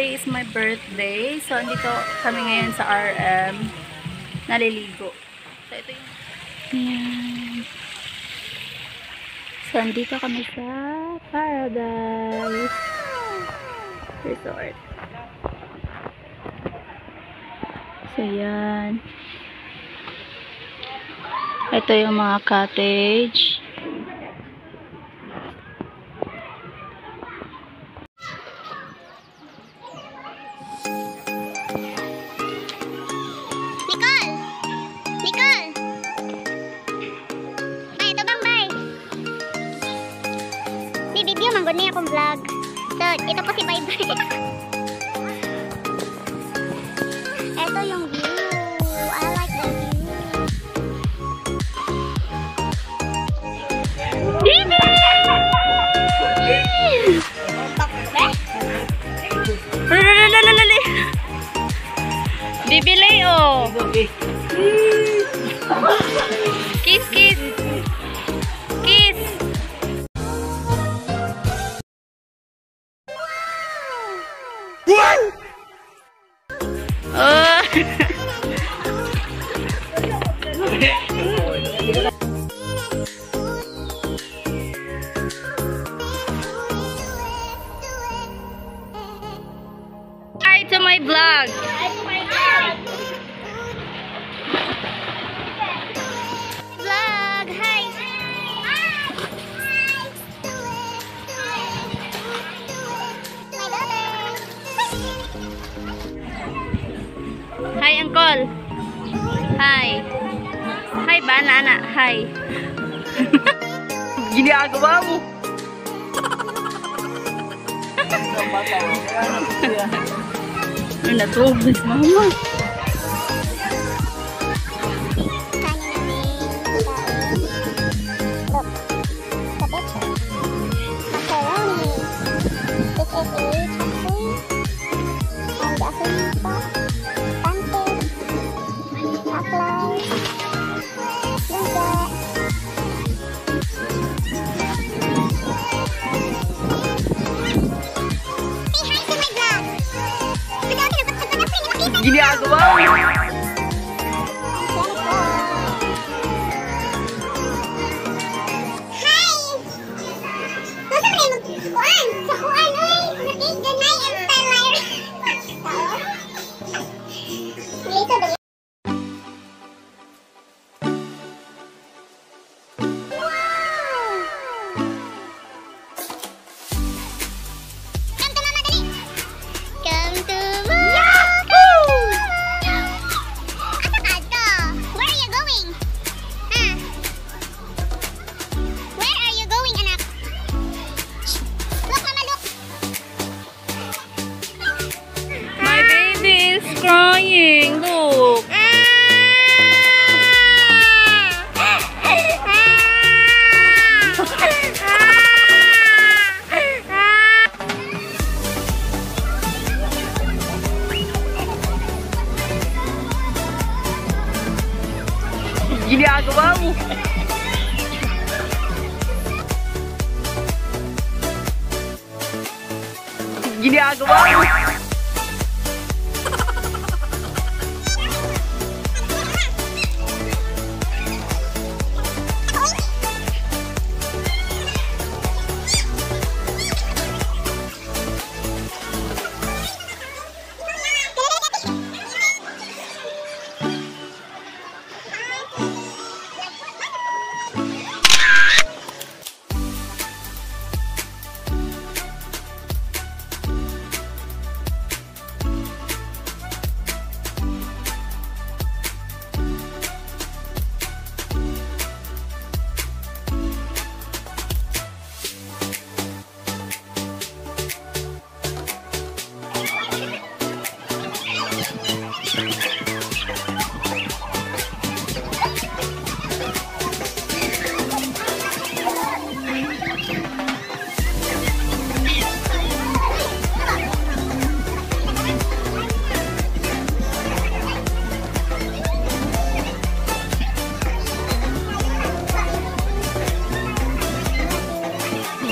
today is my birthday. So, andito kami ngayon sa RM. Naliligo. So, ito yung... Ayan. So, andito kami sa Paradise Resort. So, yan. Ito yung mga cottage. Manggod niya akong vlog. So, ito po si Viber. Ito yung view. I like the view! Bibili oh! Kiss, kiss! Kiss! Oh. Hi to my vlog. Vlog, hi. My daughter. Hi, Uncle. Hi. Hi ba, Nana? Hi. Ginagawa mo. Ano na to? Mas mama. Ginagawa mo. Crying, look. Ginagawa mo. Ginagawa mo.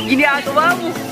Ginagawa mo.